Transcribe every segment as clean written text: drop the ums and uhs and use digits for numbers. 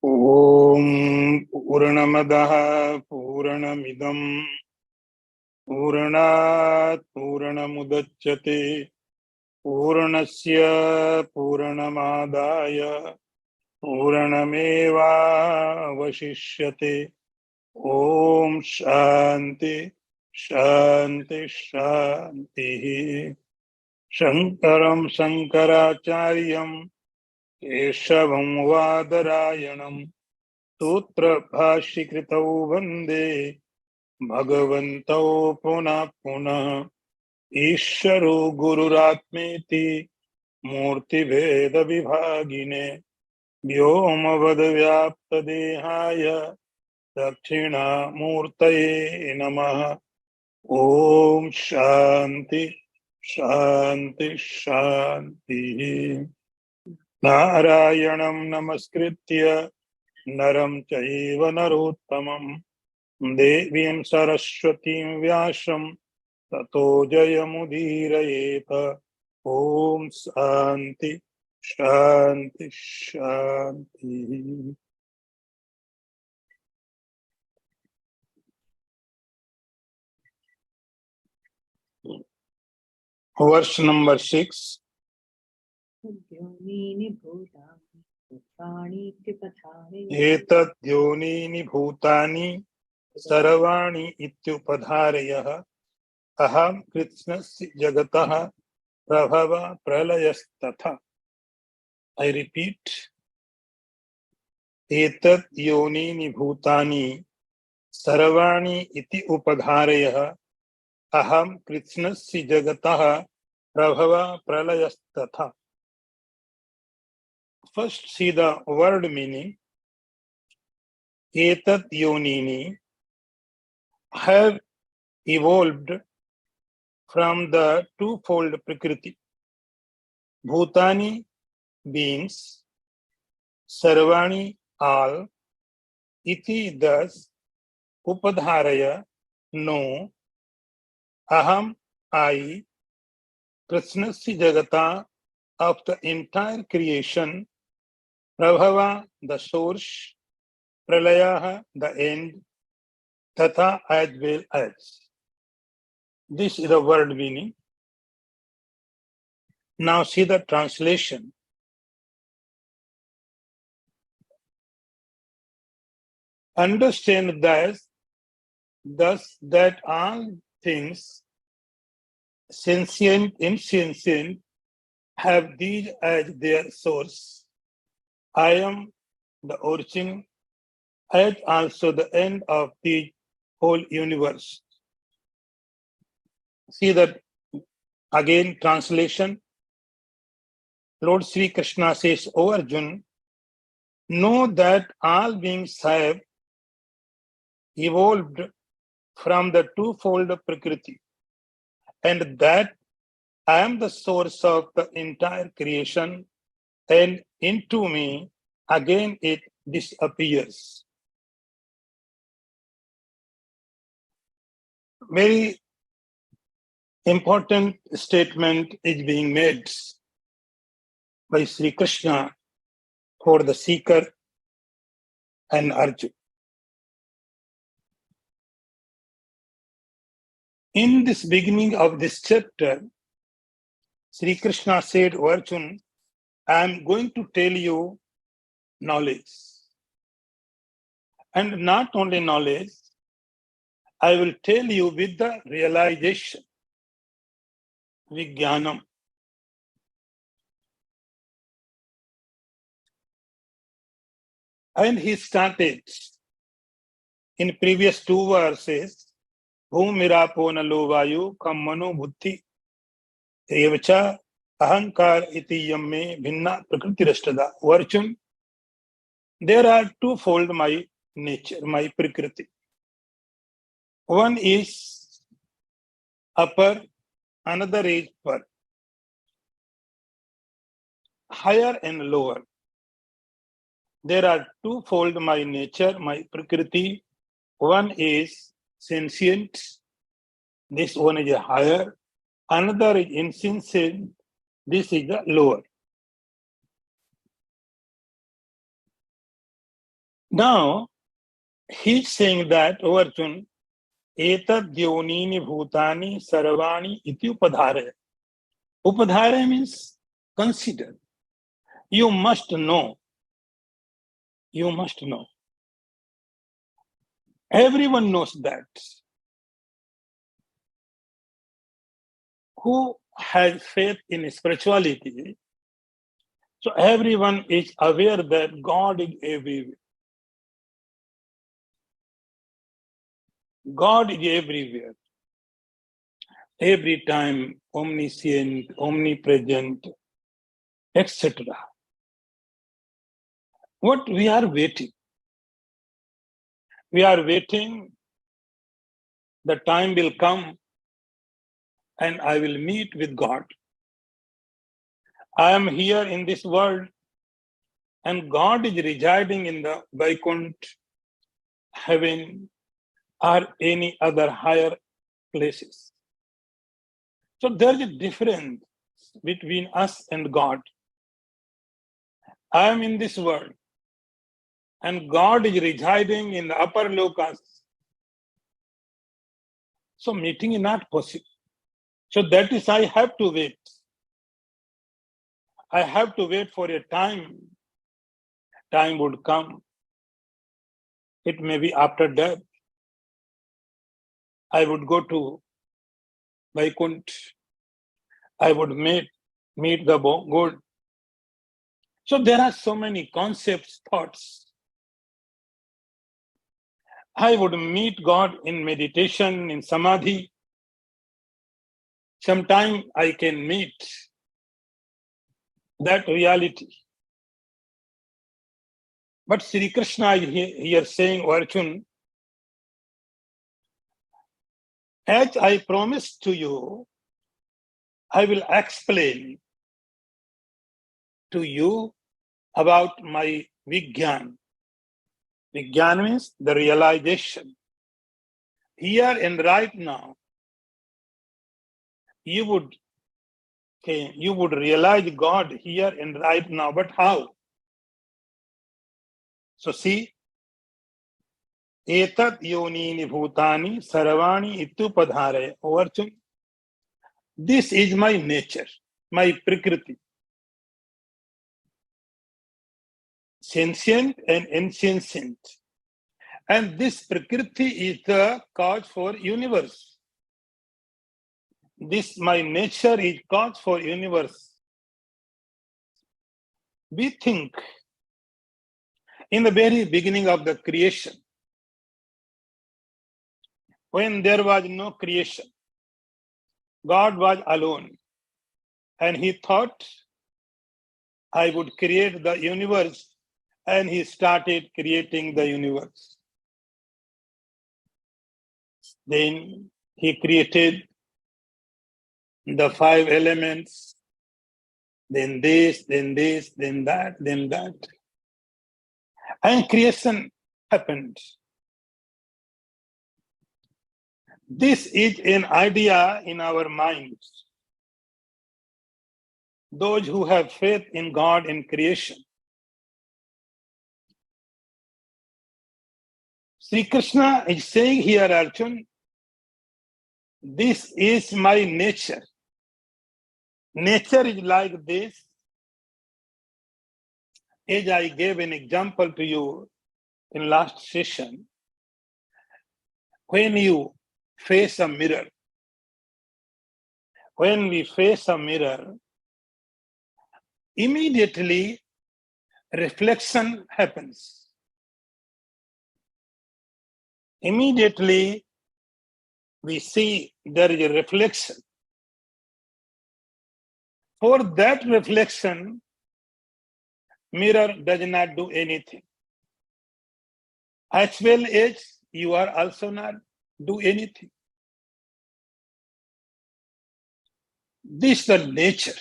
ॐ पूर्णमदः पूर्णमिदं पूर्णात् पूर्णमुदच्यते पूर्णस्य पूर्णमादाय पूर्णमेवावशिष्यते। ॐ शान्ति शान्ति शान्तिः। शङ्करं शङ्कराचार्यं केशवं वादरायणं सूत्रभाष्यकृतौ वन्दे भगवन्तौ पुनः पुनः। ईश्वरो गुरुरात्मेति मूर्तिभेदविभागिने व्योमवद्व्याप्तदेहाय दक्षिणामूर्तये नमः। ॐ शान्ति शान्ति शान्तिः। नारायणं नमस्कृत्य नरं चैव नरोत्तमं देवीं सरस्वतीं व्यासं ततो जयमुदीरयेत। ॐ शान्ति शान्ति शान्तिः। वर्ष नंबर 6। एतद् योनीनि भूतानि सर्वाणि इत्युपधारयः अहं कृत्स्नस्य जगतः प्रभव प्रलयस्तथा। I repeat, एतद् योनीनि भूतानि सर्वाणि इति उपधारयः अहं कृत्स्नस्य जगतः प्रभव प्रलयस्तथा. First see the word meaning. Etat yonini have evolved from the twofold prakriti. Bhutani beings, sarvani all, iti thus, upadharaya no, aham I, krishnasya jagata of the entire creation, prabhava the source, pralayaha the end, tatha as well as. This is the word meaning. Now see the translation. Understand thus that all things, sentient, insentient, have these as their source. I am the origin, as also the end of the whole universe. See that again translation. Lord Sri Krishna says, O Arjun, know that all beings have evolved from the twofold Prakriti, and that I am the source of the entire creation, and into me again it disappears. Very important statement is being made by Sri Krishna for the seeker and Arjuna. In this beginning of this chapter, Sri Krishna said, O Arjuna, I am going to tell you knowledge. And not only knowledge, I will tell you with the realization, Vijnanam. And he started in previous two verses, Bhumirapo nalo vayu kammano buddhi evacha ahankar iti yamme bhinna prakriti rashtada. Arjuna, there are twofold my nature, my prakriti. One is upper, another is per. Higher and lower. There are twofold my nature, my prakriti. One is sentient. This one is a higher. Another is insentient. This is the lower. Now, he's saying that, O Arjun, Etad yonini bhutani sarvani iti upadhare. Upadhare means consider. You must know. You must know. Everyone knows that. Who has faith in spirituality? So everyone is aware that God is everywhere. God is everywhere. Every time, omniscient, omnipresent, etc. What we are waiting? We are waiting. The time will come and I will meet with God. I am here in this world and God is residing in the Vaikuntha, heaven, or any other higher places. So there is a difference between us and God. I am in this world and God is residing in the upper lokas. So meeting is not possible. So that is I have to wait. I have to wait for a time. Time would come. It may be after death. I would go to Vaikuntha. I would meet the God. So there are so many concepts, thoughts. I would meet God in meditation, in samadhi. Sometime I can meet that reality. But Sri Krishna is here saying, Arjun, as I promised to you, I will explain to you about my Vigyan. Vigyan means the realization. Here and right now, you would realize God here and right now, but how? So see, etat yonini bhutani sarvani itupadhare. Arjun, this is my nature, my prakriti. Sentient and insentient. And this prakriti is the cause for universe. This my nature is cause for universe. We think in the very beginning of the creation, when there was no creation, God was alone. And he thought, I would create the universe. And he started creating the universe. Then he created the 5 elements, then this, then that, then that. And creation happened. This is an idea in our minds. Those who have faith in God and creation. Sri Krishna is saying here, Arjun, this is my nature. Nature is like this. As I gave an example to you in last session, when you face a mirror, when we face a mirror, immediately reflection happens. Immediately we see there is a reflection. For that reflection, mirror does not do anything. As well as you are also not do anything. This is the nature.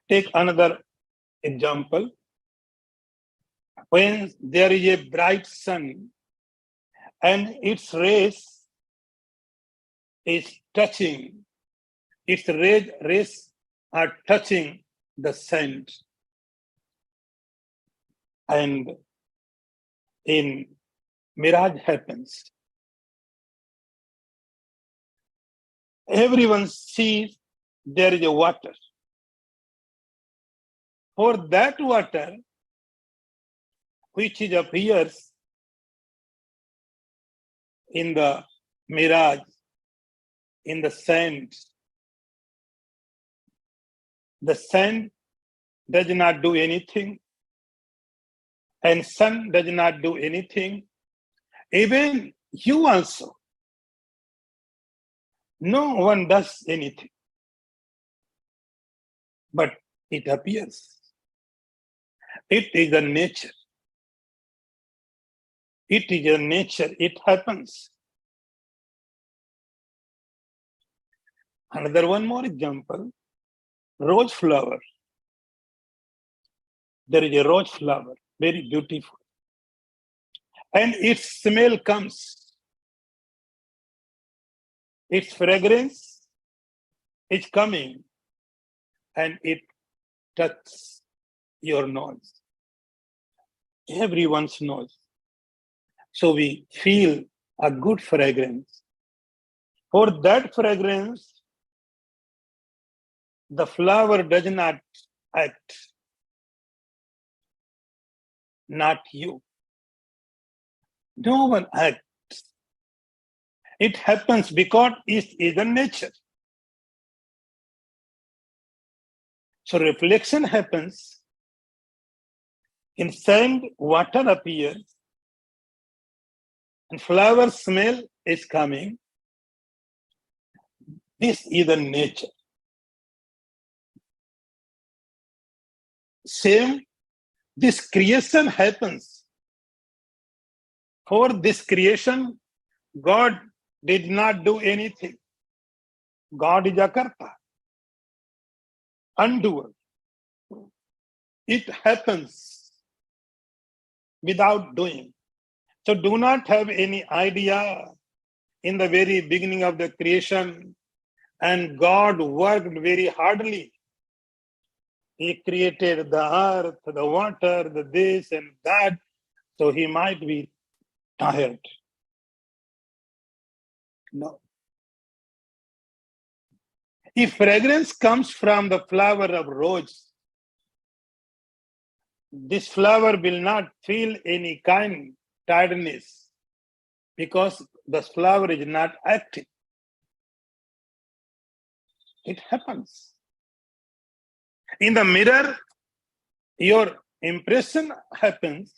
Take another example. When there is a bright sun and its rays is touching, its rays are touching the sand. And in mirage happens. Everyone sees there is a water. For that water, which appears in the mirage, in the sand does not do anything, and sun does not do anything. Even you also, no one does anything, but it appears. It is a nature. It is a nature. It happens. Another one more example, rose flower. There is a rose flower, very beautiful. And its smell comes. Its fragrance is coming and it touches your nose. Everyone's nose. So we feel a good fragrance. For that fragrance, the flower does not act. Not you. No one acts. It happens because it is a nature. So reflection happens. In sand, water appears. And flower smell is coming. This is the nature. Same, this creation happens. For this creation, God did not do anything. God is a karta, undoer. It happens without doing. So do not have any idea in the very beginning of the creation, and God worked very hardly. He created the earth, the water, the this and that, so he might be tired. No. If fragrance comes from the flower of rose, this flower will not feel any kind of tiredness because the flower is not active. It happens. In the mirror, your impression happens.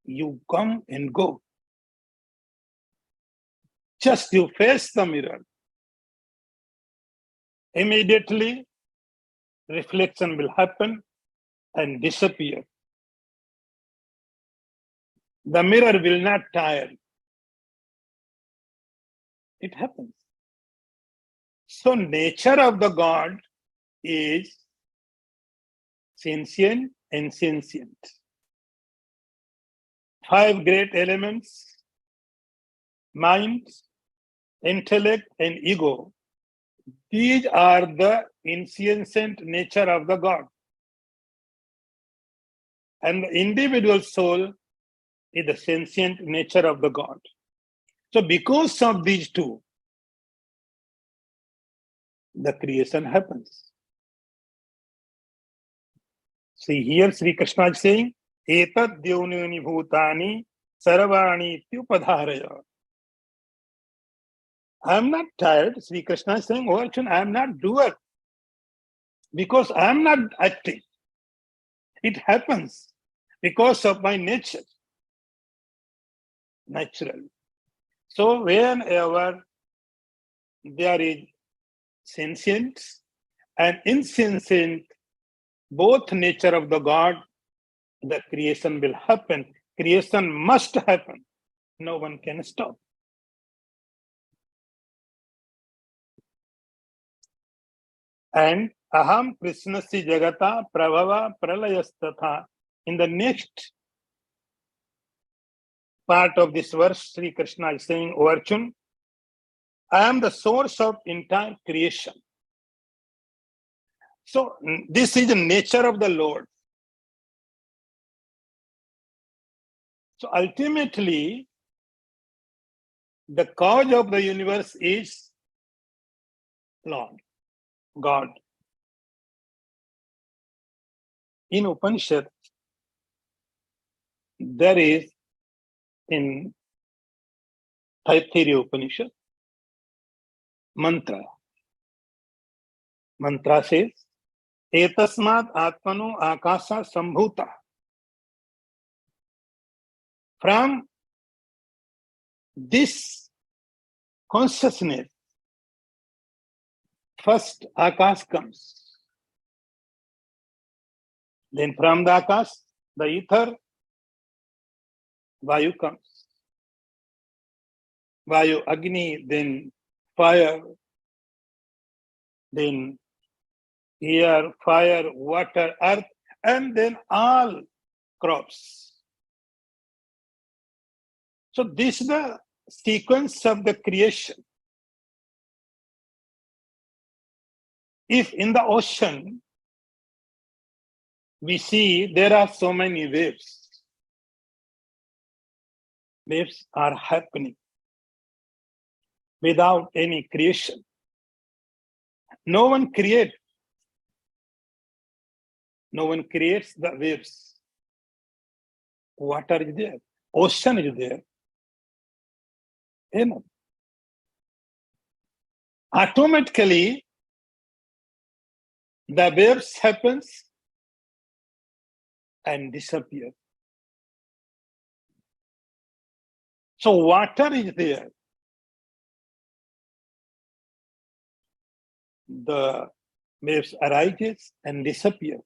You come and go. Just you face the mirror. Immediately, reflection will happen and disappear. The mirror will not tire. It happens. So nature of the God is sentient and insentient. 5 great elements, mind, intellect, and ego. These are the insentient nature of the God. And the individual soul is the sentient nature of the God. So because of these two, the creation happens. See here Sri Krishna is saying, Etad dyonuni bhutani sarvani tyupadharaya. I am not tired. Sri Krishna is saying, oh Arjuna, I am not doer. Because I am not acting. It happens because of my nature. Natural. So whenever there is sentient and insentient, both nature of the God, the creation will happen. Creation must happen. No one can stop. And aham krishnasya jagata prabhava pralayasthatha. In the next part of this verse, Sri Krishna is saying, O Arjuna, I am the source of entire creation. So this is the nature of the Lord. So ultimately, the cause of the universe is Lord, God. In Upanishad, there is in Taittiriya Upanishad, mantra. Mantra says, Etasmat Atmano Akasa Sambhuta. From this consciousness, first Akash comes. Then from the Akash, the ether, Vayu comes. Vayu, Agni, then fire, then air, fire, water, earth, and then all crops. So this is the sequence of the creation. If in the ocean, we see there are so many waves. Waves are happening without any creation. No one creates. No one creates the waves. Water is there. Ocean is there. You know. Automatically, the waves happens and disappear. So water is there. The waves arises and disappear.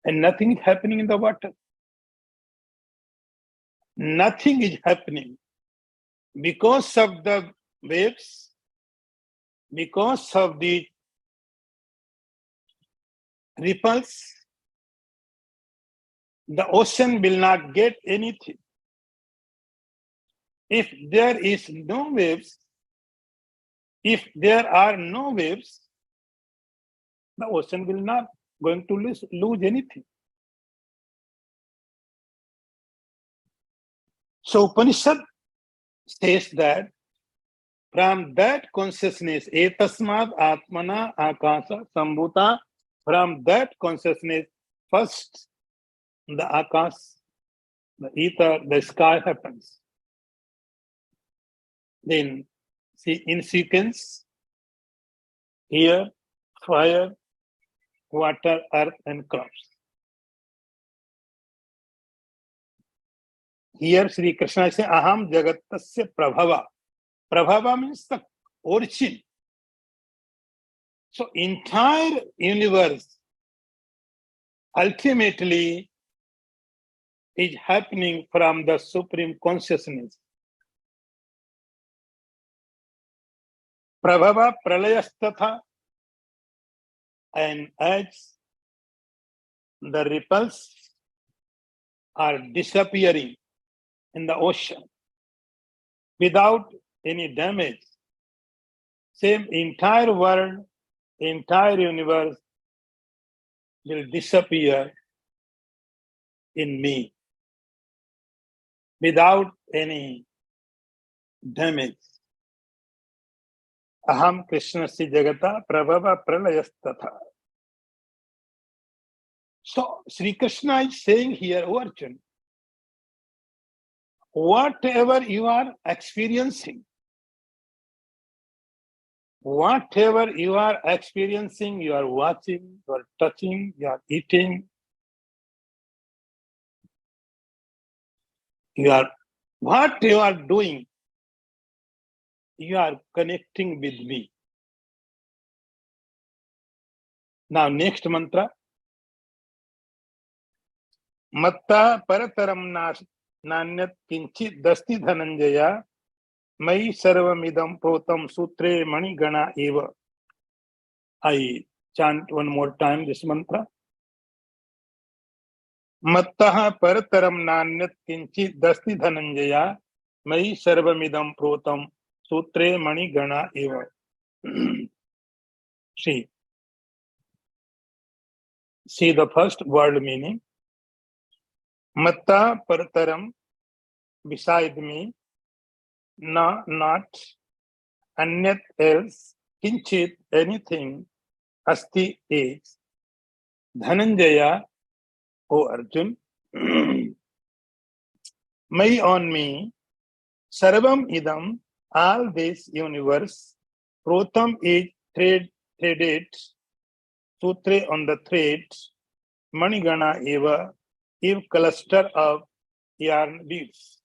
And nothing is happening in the water. Nothing is happening because of the waves, because of the ripples. The ocean will not get anything. If there is no waves, if there are no waves, the ocean will not going to lose anything. So Upanishad says that from that consciousness, etasmad atmana akasa sambhuta, from that consciousness, first the akas, the ether, the sky happens. Then, see, in sequence, air, fire, water, earth, and crops. Here, Sri Krishna says, Aham Jagatasya Prabhava. Prabhava means the origin. So, entire universe ultimately is happening from the Supreme Consciousness. Prabhava Pralayasthatha. And as the ripples are disappearing in the ocean without any damage, same entire world, entire universe will disappear in me without any damage. Aham Krishnasya Jagata Prabhava Pralayasthatha. So Sri Krishna is saying here, O Arjuna, whatever you are experiencing, whatever you are experiencing, you are watching, you are touching, you are eating, what you are doing, you are connecting with me. Now, next mantra. Matta parataram nanyat kinchit dasti dhananjaya mai sarvamidam protam sutre manigana eva. I chant one more time this mantra. Mattaha parataram nanyat kinchit dasti dhananjaya mai sarvamidam protam sutre manigana eva. See the first word meaning. Matta partaram beside me, not anyat else, kinchit anything, asti is. Dhananjaya, O Arjun, may on me, sarvam idam, all this universe, protam is threaded, sutre on the thread, manigana eva, if cluster of yarn beads.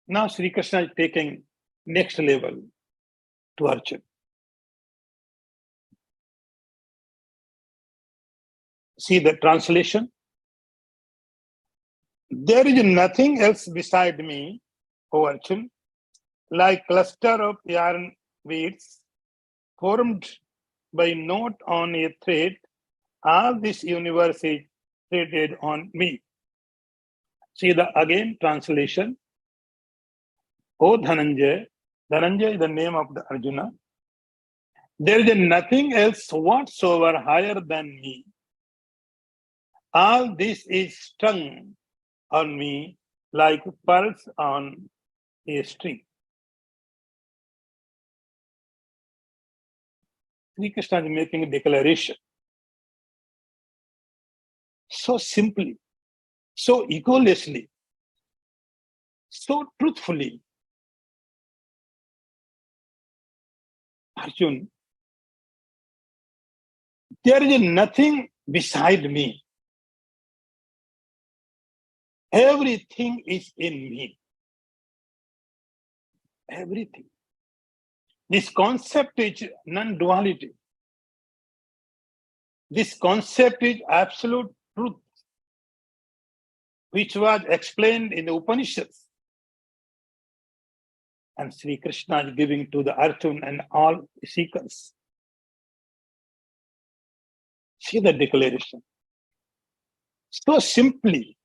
Now Sri Krishna is taking next level to Arjun. See the translation. There is nothing else beside me, O Arjun, like cluster of yarn beads formed by knot on a thread. All this universe is threaded on me. See the again translation. O Dhananjay, Dhananjay is the name of the Arjuna. There is nothing else whatsoever higher than me. All this is strung on me like pearls on a string. Sri Krishna is making a declaration. So simply, so egolessly, so truthfully. Arjun, there is nothing beside me. Everything is in me. Everything. This concept is non-duality. This concept is absolute truth, which was explained in the Upanishads. And Sri Krishna is giving to the Arjun and all seekers. See the declaration. So simply,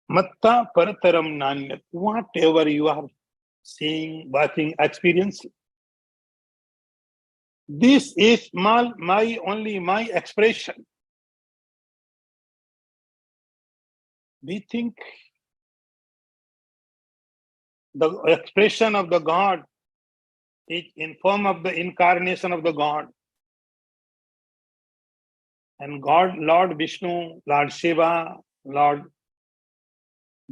Matta Parataram Nanyat, whatever you are seeing, watching, experiencing. This is only my expression. We think the expression of the God is in form of the incarnation of the God. And God, Lord Vishnu, Lord Shiva, Lord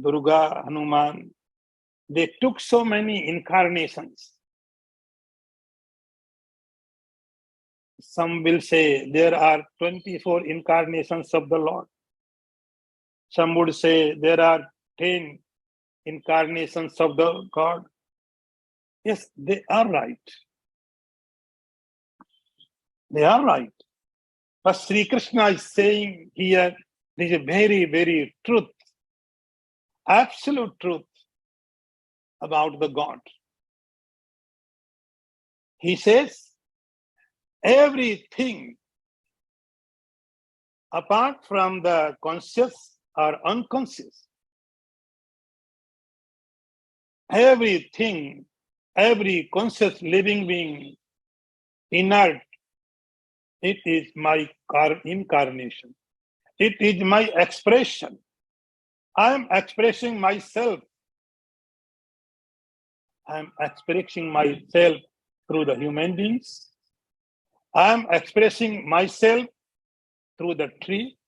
Durga, Hanuman, they took so many incarnations. Some will say there are 24 incarnations of the Lord. Some would say there are 10 incarnations of the God. Yes, they are right. They are right. But Sri Krishna is saying here, there is a very, very truth, absolute truth about the God. He says, everything apart from the conscious or unconscious, everything, every conscious living being, inert, it is my incarnation. It is my expression. I am expressing myself. I am expressing myself through the human beings. I am expressing myself through the tree.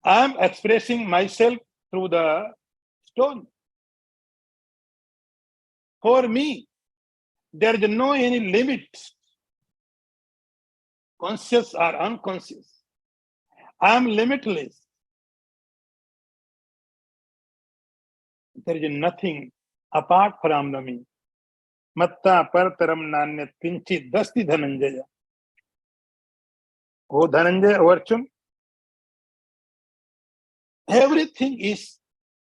I am expressing myself through the stone. For me, there is no any limit, conscious or unconscious. I am limitless. There is nothing apart from me. Matta partaram nanyat kinchit dasti Dhananjaya. O Dhananjaya, O Arjun, everything is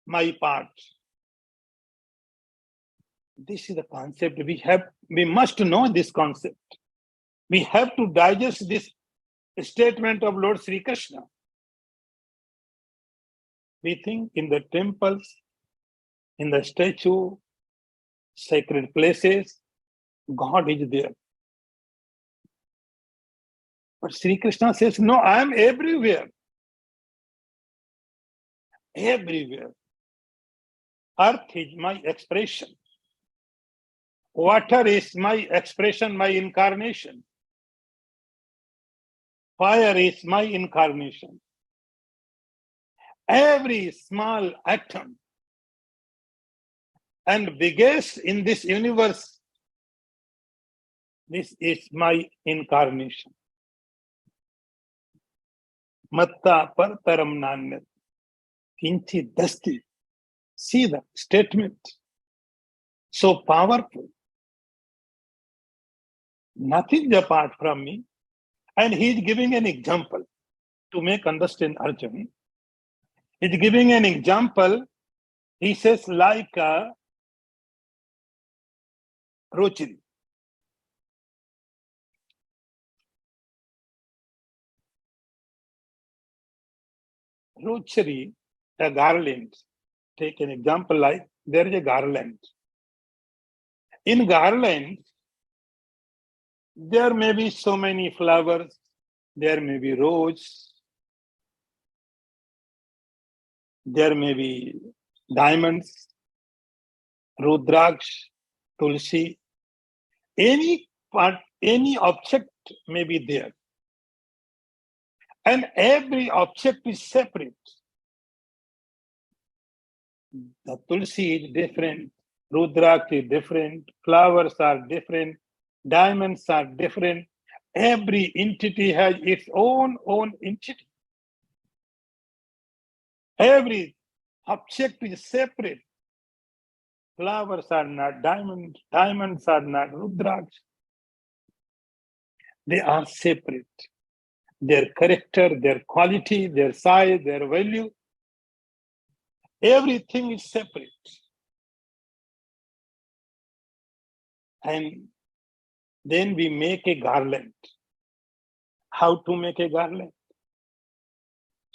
my part. This is the concept. We must know this concept. We have to digest this statement of Lord Sri Krishna. We think in the temples, in the statue, sacred places, God is there. But Sri Krishna says, no, I am everywhere. Everywhere. Earth is my expression. Water is my expression, my incarnation. Fire is my incarnation. Every small atom and biggest in this universe, this is my incarnation. Matta partaram nanyat kinchi dasti. See the statement. So powerful. Nothing apart from me. And he is giving an example to make understand Arjuna. He is giving an example. He says like a rocheri. Rocheri, a garland. Take an example like there is a garland. In garland, there may be so many flowers. There may be rose. There may be diamonds, rudraksh, tulsi. Any part, any object may be there. And every object is separate. The tulsi is different, rudraksh is different, flowers are different, diamonds are different. Every entity has its own entity. Every object is separate. Flowers are not diamonds, diamonds are not rudraksh. They are separate. Their character, their quality, their size, their value, everything is separate. And then we make a garland. How to make a garland?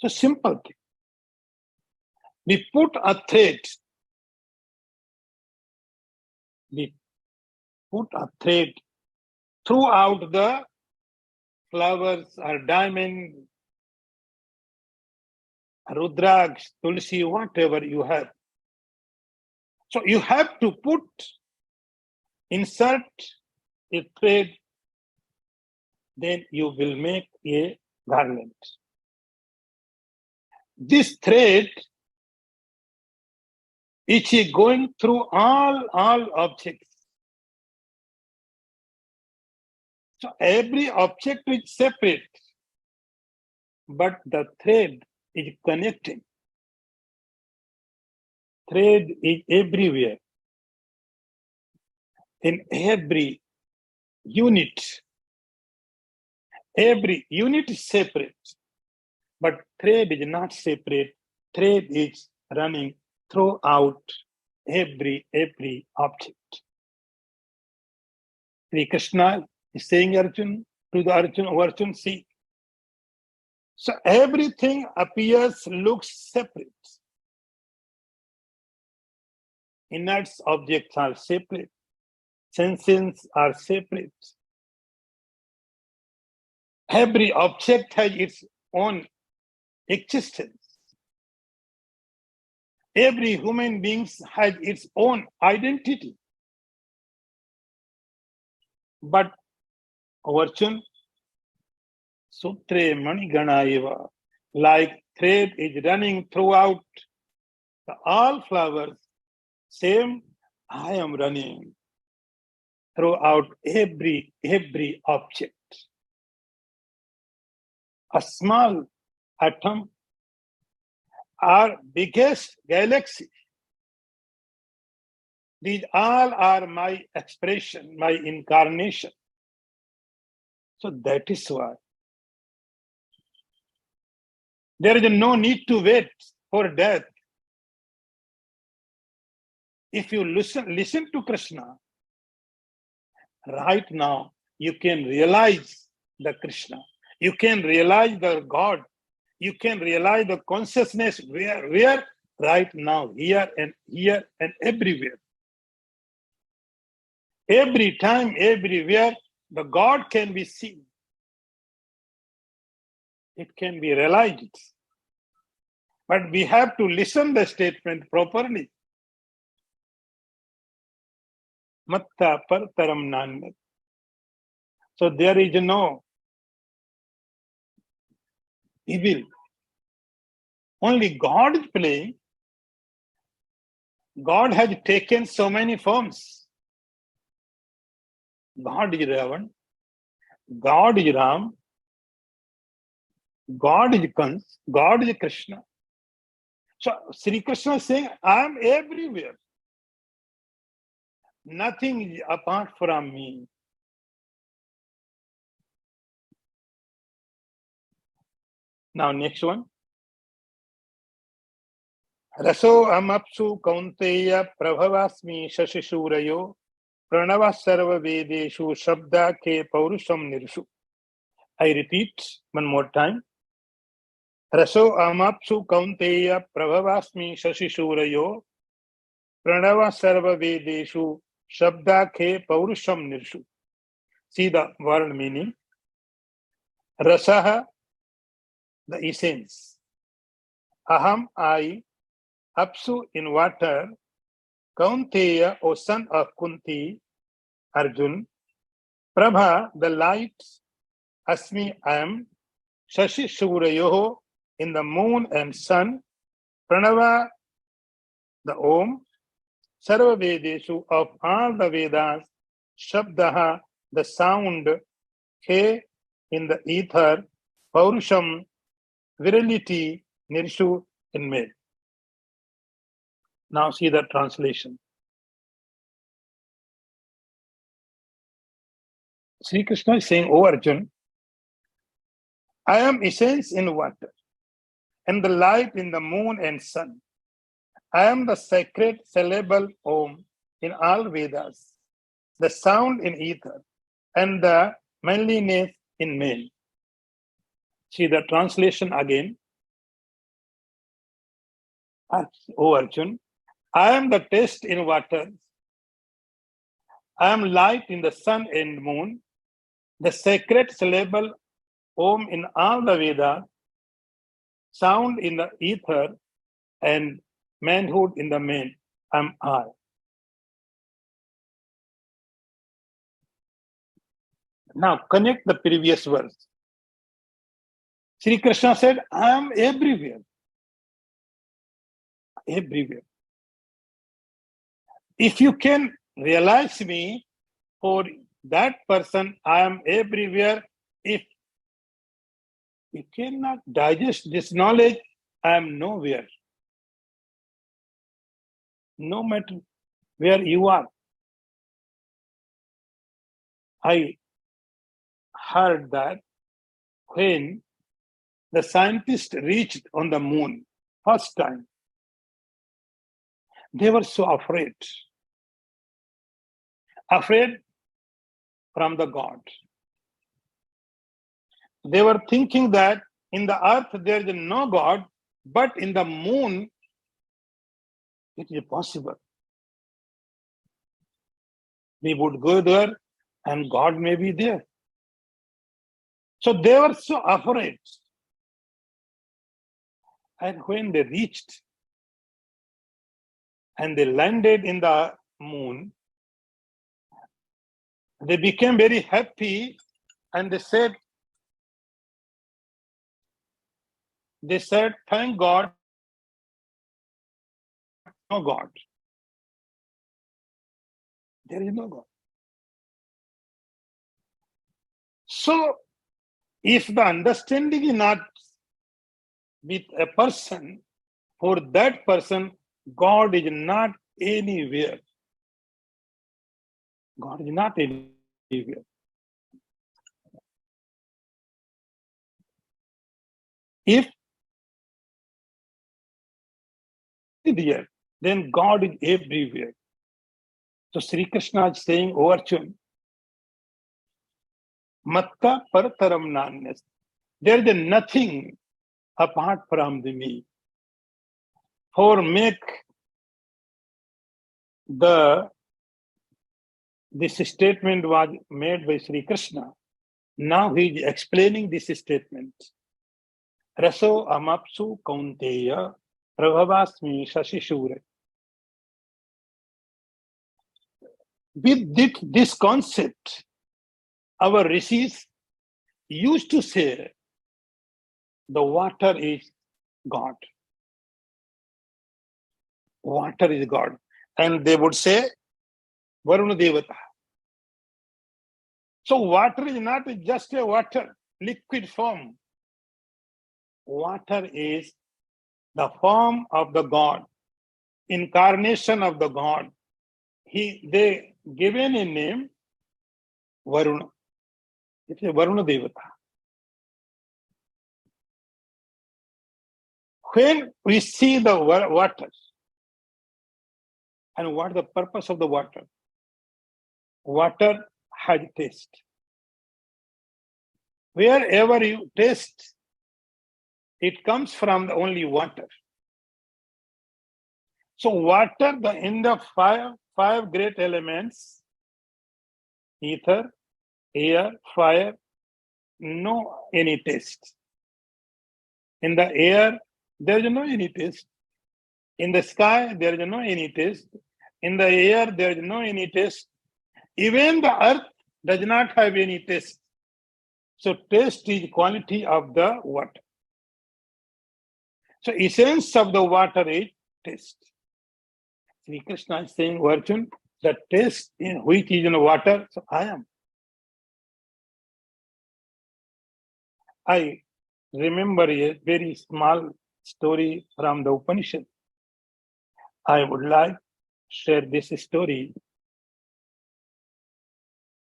It's a simple thing. We put a thread. We put a thread throughout the flowers or diamond, rudraksh, tulsi, whatever you have. So you have to insert a thread, then you will make a garland. This thread is going through all objects. So every object is separate, but the thread is connecting. Thread is everywhere. In every unit is separate, but thread is not separate. Thread is running throughout every object. Sri Krishna is saying Arjuna to the Arjuna, see. So everything appears, looks separate. Inert objects are separate. Sensations are separate. Every object has its own existence. Every human being has its own identity. But Arjuna, Sutre Manigana eva, like thread is running throughout all flowers, same I am running throughout every object. A small atom, our biggest galaxy. These all are my expression, my incarnation. So that is why there is no need to wait for death. If you listen to Krishna, right now you can realize the Krishna. You can realize the God. You can realize the consciousness where right now, here and everywhere. Every time, everywhere, the God can be seen. it can be realized. But we have to listen the statement properly. Matta partaram nanyat. So there is no evil. Only God is playing. God has taken so many forms. God is Ravan, God is Ram, God is Kans, God is Krishna. So Sri Krishna is saying, I am everywhere. Nothing is apart from me. Now next one. Raso amapsu kaunteya prabhavasmi shashishurayo pranava sarva vedeshu shabda ke paurusham nirshu. I repeat one more time. Raso amapsu kaunteya prabhavasmi shashishurayo pranava sarva vedeshu shabda ke paurusham nirshu. See the word meaning. Rasaha, the essence. Aham, I. Apsu, in water. Kaunteya, O son of Kunti, Arjun. Prabha, the light. Asmi, I am. Shashi Shurayoho, in the moon and sun. Pranava, the Om. Sarva Vedeshu, of all the Vedas. Shabdaha, the sound. Ke, in the ether. Paurusham, virility. Nirshu, in male. Now see the translation. Sri Krishna is saying, O Arjun, I am essence in water, and the light in the moon and sun. I am the sacred syllable Om in all Vedas, the sound in ether, and the manliness in male. See the translation again. O Arjun, I am the taste in water. I am light in the sun and moon, the sacred syllable Om in all the Vedas, sound in the ether, and manhood in the man. Am I. Now connect the previous verse. Sri Krishna said, I am everywhere. Everywhere. If you can realize me, for that person, I am everywhere. If you cannot digest this knowledge, I am nowhere. No matter where you are. I heard that when the scientists reached on the moon first time, they were so afraid. Afraid from the God. They were thinking that in the earth there is no God, but in the moon it is possible. We would go there and God may be there. So they were so afraid. And when they reached and they landed in the moon, they became very happy and they said, thank God, no God. There is no God. So, if the understanding is not with a person, for that person, God is not anywhere. God is not anywhere. If there, then God is everywhere. So Sri Krishna is saying, O Arjun, Matta partaram nanyas. There is nothing apart from me. For make this statement was made by Sri Krishna. Now he is explaining this statement. Raso amapsu kaunteya prabhavasmi shashishure. With this concept, our rishis used to say the water is God. Water is God. And they would say Varuna Devata. So water is not just a water, liquid form. Water is the form of the God, incarnation of the God. They given a name Varuna. It's a Varuna Devata. When we see the water, and what the purpose of the water? Water has taste. Wherever you taste, it comes from the only water. So water, in the five great elements, ether, air, fire, no any taste. In the air, there is no any taste. In the sky, there is no any taste. In the air, there is no any taste. Even the earth does not have any taste. So taste is quality of the water. So essence of the water is taste. Sri Krishna is saying, Arjuna, the taste in which is in water, so I am. I remember a very small story from the Upanishad. I would like to share this story.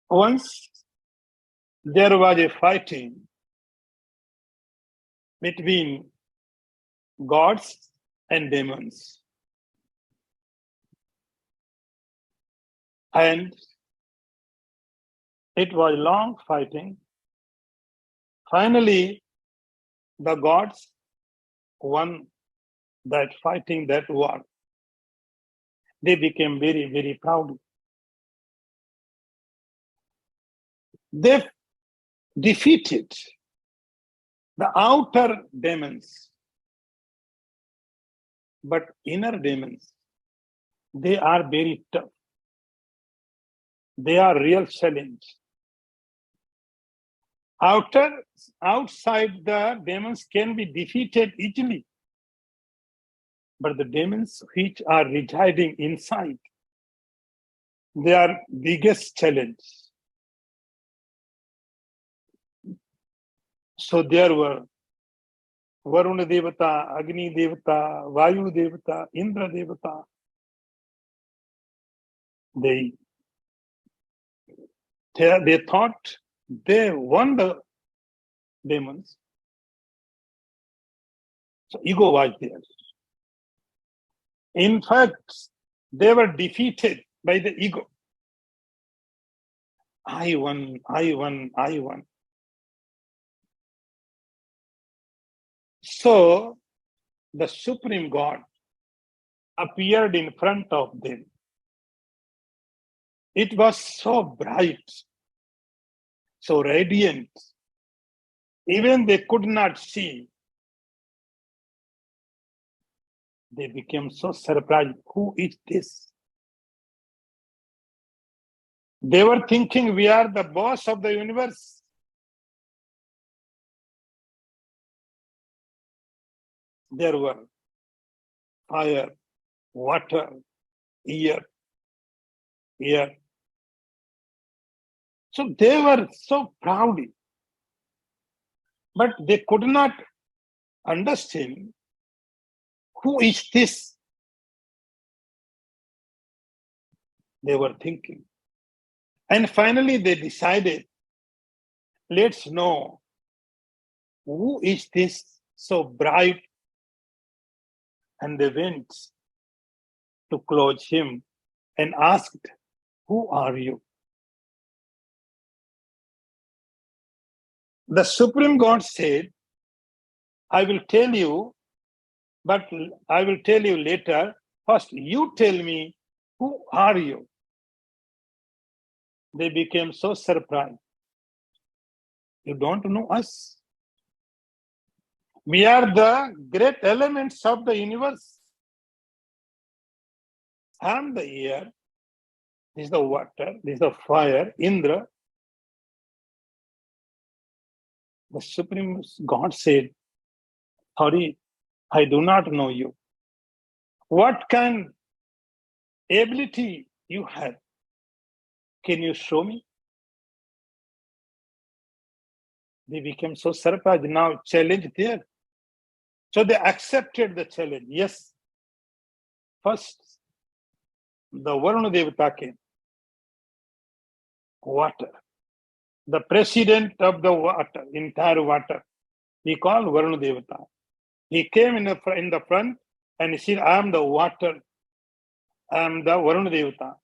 Once there was a fighting between gods and demons. And it was long fighting. Finally, the gods won that fighting, that war. They became very, very proud. They defeated the outer demons, but inner demons, they are very tough. They are real challenge. Outside the demons can be defeated easily, but the demons which are residing inside, they are biggest challenge. So there were Varuna Devata, Agni Devata, Vayu Devata, Indra Devata. They thought they won the demons. So ego was there. In fact, they were defeated by the ego. I won, I won, I won. So the Supreme God appeared in front of them. It was so bright, so radiant. Even they could not see. They became so surprised. Who is this? They were thinking we are the boss of the universe. There were fire, water, air. So they were so proud. But they could not understand who is this. They were thinking. And finally they decided, let's know who is this so bright. And they went to close him and asked, who are you? The Supreme God said, I will tell you, but I will tell you later. First, you tell me, who are you? They became so surprised. You don't know us? We are the great elements of the universe. I am the air, this is the water, this is the fire, Indra. The Supreme God said, sorry, I do not know you. What kind ability you have? Can you show me? They became so surprised. Now challenge there. So they accepted the challenge. Yes. First, the Varuna Devata came. Water. The president of the water, entire water, he called Varuna Devata. He came in the front and he said, I am the water. I am the Varuna Devata.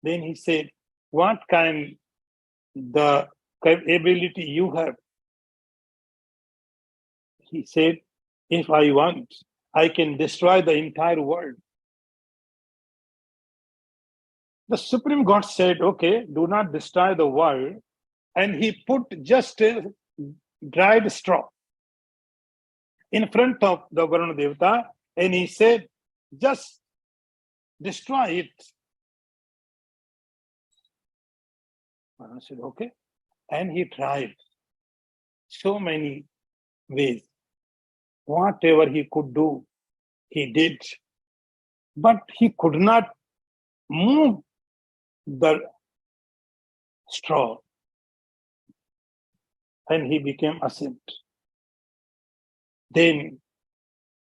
Then he said, what kind the ability you have? He said, if I want, I can destroy the entire world. The Supreme God said, okay, do not destroy the world. And he put just a dried straw in front of the Varuna Devata, and he said, just destroy it. Varuna said, okay. And he tried so many ways. Whatever he could do, he did. But he could not move the straw. And he became ashamed. Then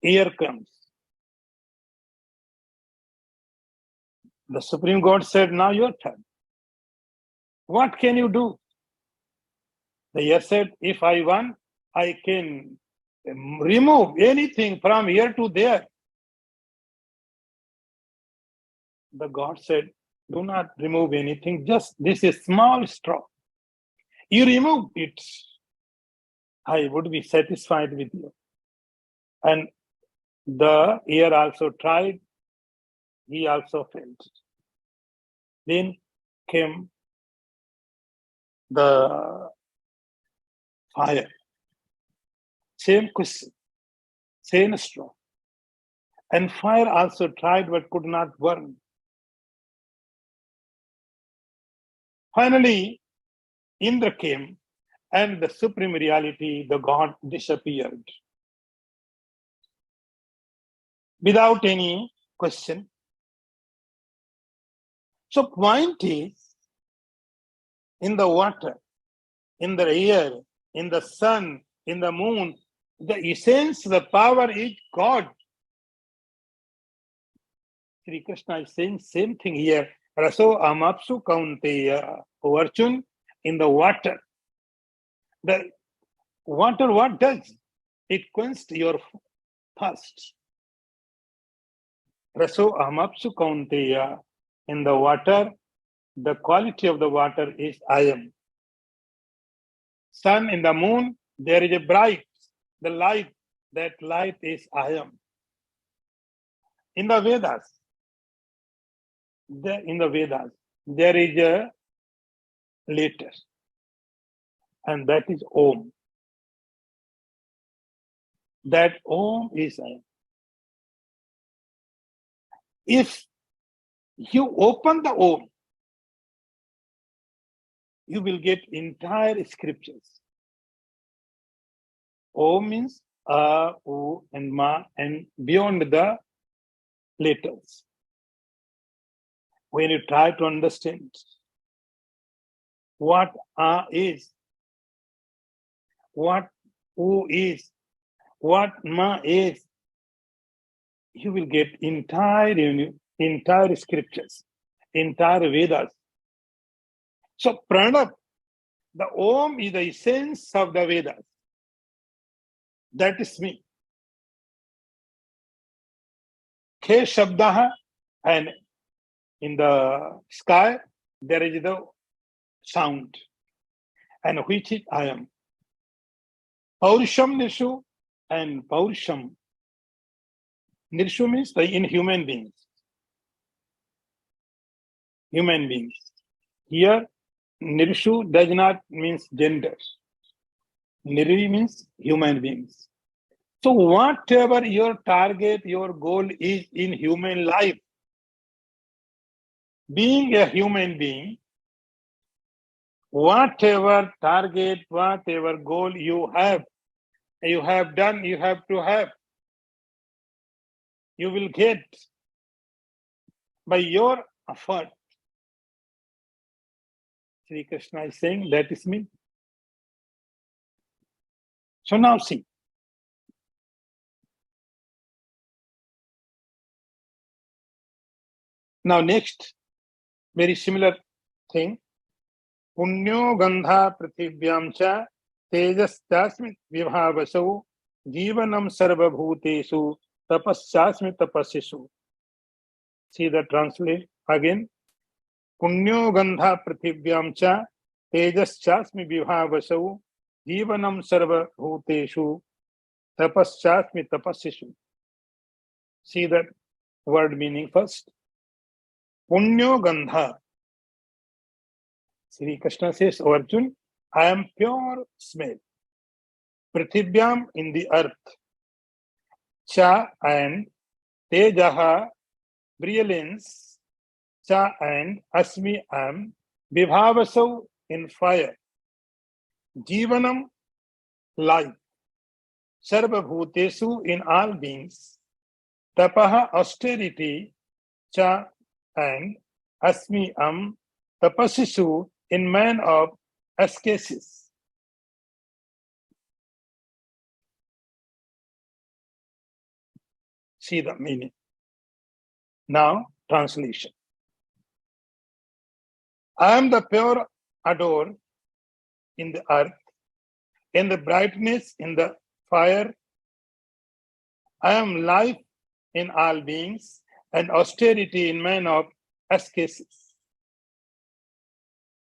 air comes. The Supreme God said, now your turn. What can you do? The air said, if I want, I can remove anything from here to there. The God said, do not remove anything, just this is small straw. You remove it, I would be satisfied with you. And the air also tried, he also failed. Then came the fire. Same question, same straw. And fire also tried but could not burn. Finally, Indra came and the supreme reality, the God, disappeared. Without any question. So point is, in the water, in the air, in the sun, in the moon, the essence, the power is God. Sri Krishna is saying same thing here. Raso amapsu kaunteya. O Arjun, in the water. The water, what does? It quenches your thirst. Raso amapsu kaunteya. In the water, the quality of the water is I am. Sun, in the moon, there is a bright, the light, that light is I am. In the Vedas, there is a letter, and that is Om. That Om is I am. If you open the Om, you will get entire scriptures. Om means A, U, and Ma, and beyond the letters. When you try to understand what A is, what U is, what Ma is, you will get entire scriptures, entire Vedas. So Pranab, the Om is the essence of the Vedas. That is me. Ke Shabdaha, and in the sky, there is the sound, and which is I am. Paurusham Nirshu, and Paurusham. Nirshu means in human beings. Human beings. Here, Nirshu does not mean gender. Niri means human beings. So whatever your target, your goal is in human life, being a human being, whatever target, whatever goal you have done, you have to have. You will get by your effort. Sri Krishna is saying that is me. So now see. Now next, very similar thing. Punyo gandha prithivyam cha tejasyasmi vibhavasau jivanam sarvabhutesu tapasyasmi tapasisu. See the translate again. Punyo gandha prithivyam cha tejasyasmi vibhavasau jivanam sarvabhutesu tapasyasmi tapasisu. See that word meaning first. Punyo gandha. Sri Krishna says, O Arjun, I am pure smell. Prithivyam in the earth. Cha and tejaha, brilliance. Cha and asmi am. Vibhavasav in fire. Jivanam, life. Sarva bhutesu in all beings. Tapaha, austerity. Cha and asmi am. Tapasisu in man of ascesis. See the meaning. Now, translation. I am the pure adore in the earth, in the brightness in the fire. I am life in all beings and austerity in man of ascesis.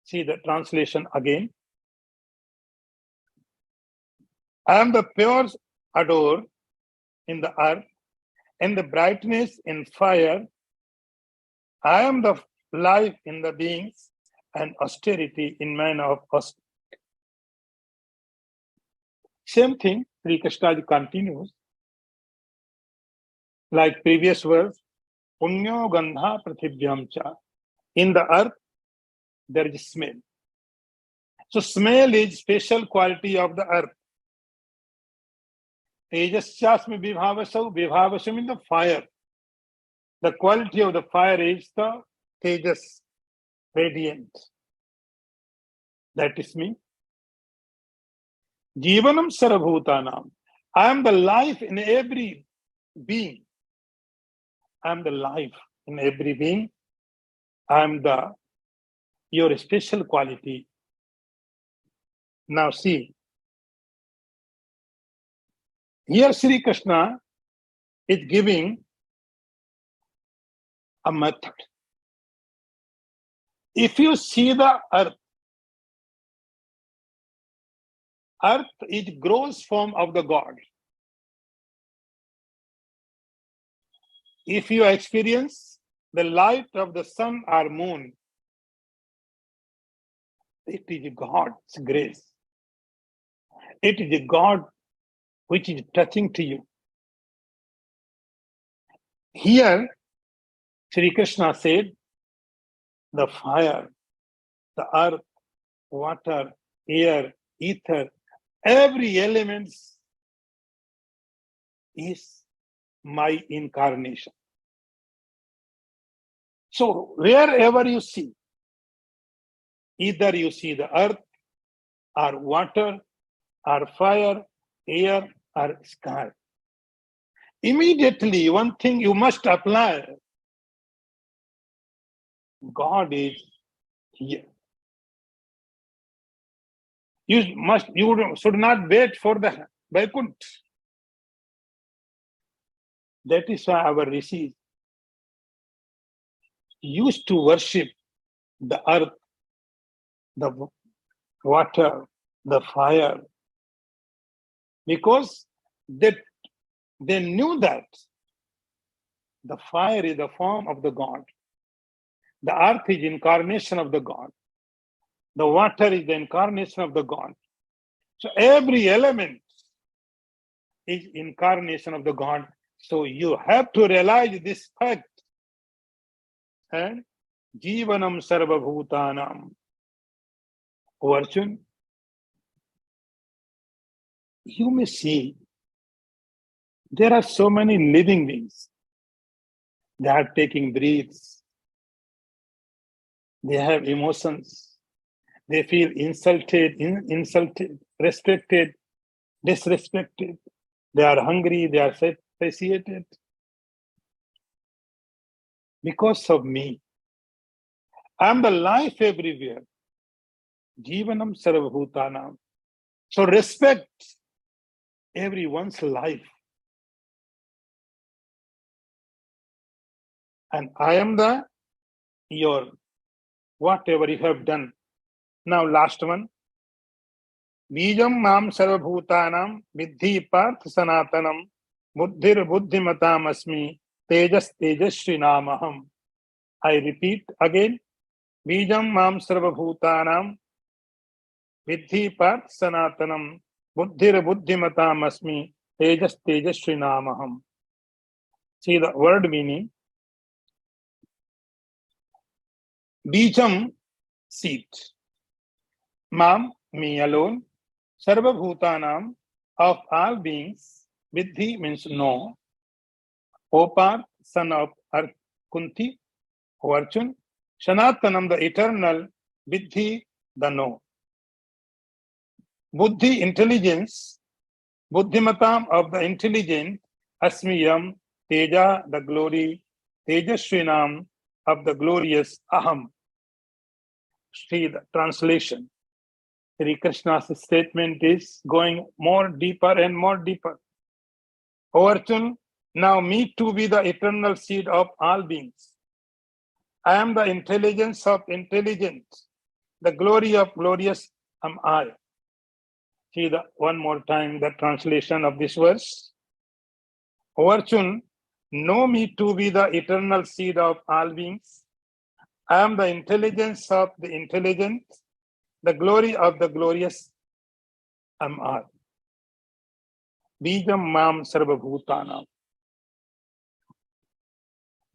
See the translation again. I am the pure adore in the earth, in the brightness in fire. I am the life in the beings and austerity in man of austerity. Same thing, Sri Krishna continues. Like previous verse, Punyo gandha prithivyam cha. In the earth, there is smell. So smell is special quality of the earth. Tejasyasmi vibhavasau. Vibhavasam in the fire. The quality of the fire is the tejas, radiant. That is me. Jivanam sarabhutanam. I am the life in every being. I am the life in every being. I am your special quality. Now see, here Sri Krishna is giving a method. If you see the earth is gross form of the God. If you experience the light of the sun or moon, it is God's grace. It is God which is touching to you. Here, Sri Krishna said, the fire, the earth, water, air, ether, every element is my incarnation. So wherever you see, either you see the earth or water or fire, air or sky, immediately one thing you must apply, God is here. You should not wait for the Vaikunt. That is why our rishis used to worship the earth, the water, the fire, because they knew that the fire is the form of the God. The earth is incarnation of the God. The water is the incarnation of the God. So every element is incarnation of the God. So you have to realize this fact. And Jivanam Sarva Bhutanam. O Arjun, you may see there are so many living beings. They are taking breaths. They have emotions. They feel insulted, respected, disrespected. They are hungry. They are satiated. Because of me. I am the life everywhere. Jivanam Sarvabhutanam. So respect everyone's life. And I am your whatever you have done. Now last one. Bijam mam sarvabhutanam vidhi parth sanatanam buddhir buddhimatam asmi tejas tejasvi namaham. I repeat again. Bijam mam sarvabhutanam vidhi parth sanatanam buddhir buddhimatam asmi tejas tejasvi namaham. See the word meaning. Bijam, seed. Mam, me alone. Sarva Bhutanam, of all beings. Vidhi means no. Opar, son of Earth, Kunti, Arjun. Shanatanam, the eternal. Vidhi, the no. Buddhi, intelligence. Buddhimatam, of the intelligent. Asmiyam, Teja, the glory. Tejasvinam, of the glorious Aham. See the translation. Sri Krishna's statement is going more deeper and more deeper. O Arjun, now me to be the eternal seed of all beings. I am the intelligence of intelligent. The glory of glorious am I. See the one more time the translation of this verse. O Arjun, know me to be the eternal seed of all beings. I am the intelligence of the intelligent, the glory of the glorious am I. Bijam mam sarva bhutanam.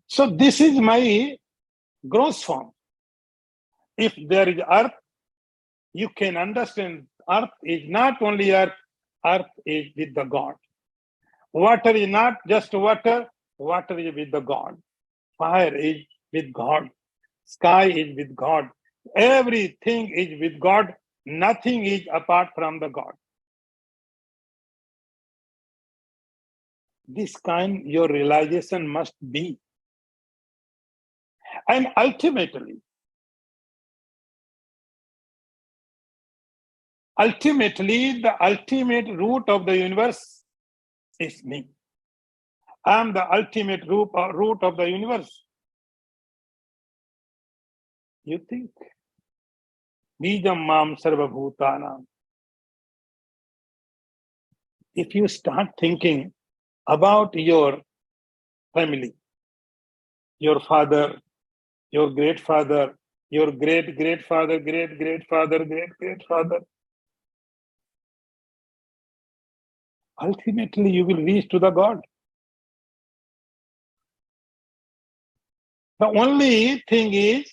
So this is my gross form. If there is earth, you can understand earth is not only earth is with the God. Water is not just water is with the God. Fire is with God. Sky is with God. Everything is with God. Nothing is apart from the God. This kind your realization must be. And ultimately, the ultimate root of the universe is me. I am the ultimate root of the universe. You think? Bijam mam sarva bhutanam. If you start thinking about your family, your father, your great father, your great father, great father, ultimately you will reach to the God. The only thing is,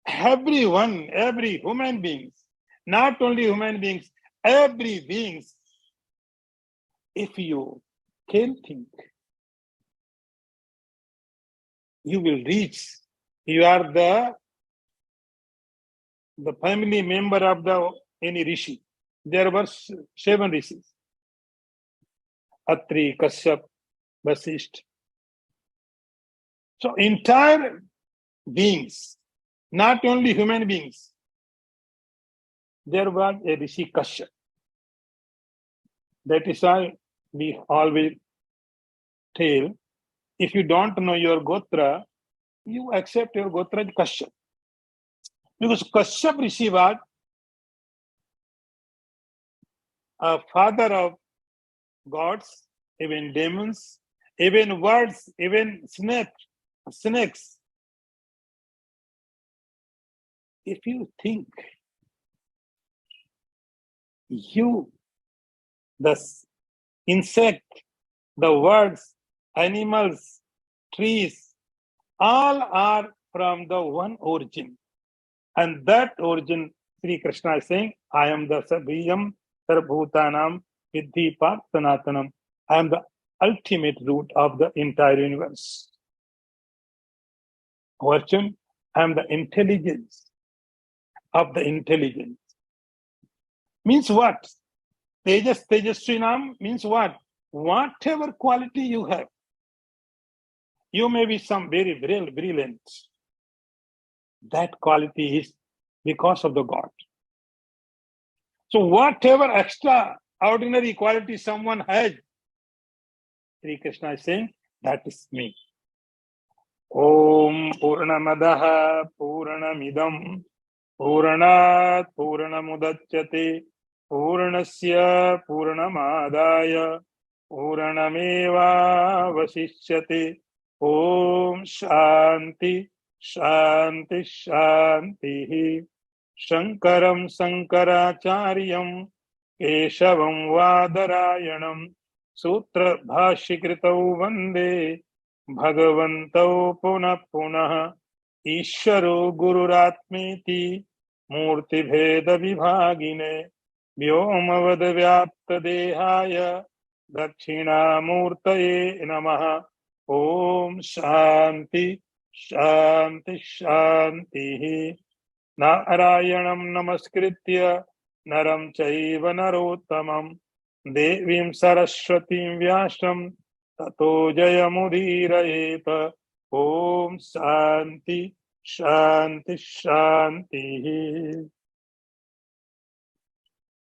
everyone, every human beings, not only human beings, every beings, if you can think, you will reach. You are the family member of any rishi. There were 7 rishis. Atri, Kashyap, Vasisht. So entire beings, not only human beings, there was a rishi Kashyap. That is why we always tell, if you don't know your Gotra, you accept your Gotra as Kashyap. Because Kashyap Rishi was a father of gods, even demons, even birds, even snakes. If you think you the insect, the birds, animals, trees, all are from the one origin. And that origin, Sri Krishna is saying, I am the Sabhiyam Sarvbhutanam Vidhi Partanatanam. I am the ultimate root of the entire universe. Arjun, I am the intelligence of the intelligence. Means what? Tejasvinam means what? Whatever quality you have, you may be some very brilliant. That quality is because of the God. So whatever extraordinary quality someone has, Sri Krishna is saying, that is me. Om Purnamadaha Purnamidam Purnat Purnamudachyate Purnasya Purnamadaya Purnameva Vasishyate. Om Shanti Shanti Shanti. Shankaram Sankaracharyam Keshavam Vadarayanam Sutra Bhashikritau Vande Bhagavantau Punah Punah Ishvaro Gururatmeti Murti Bheda Vibhagine Vyomavad Vyapta Dehaya Dakshina Murtaye Namaha. Om Shanti Shanti Shanti. Narayanam Namaskritya Naram Chaiva Narottamam Devim Saraswatim Vyasam Tato Jayamudhirayeta. Om Shanti Shanti Shanti.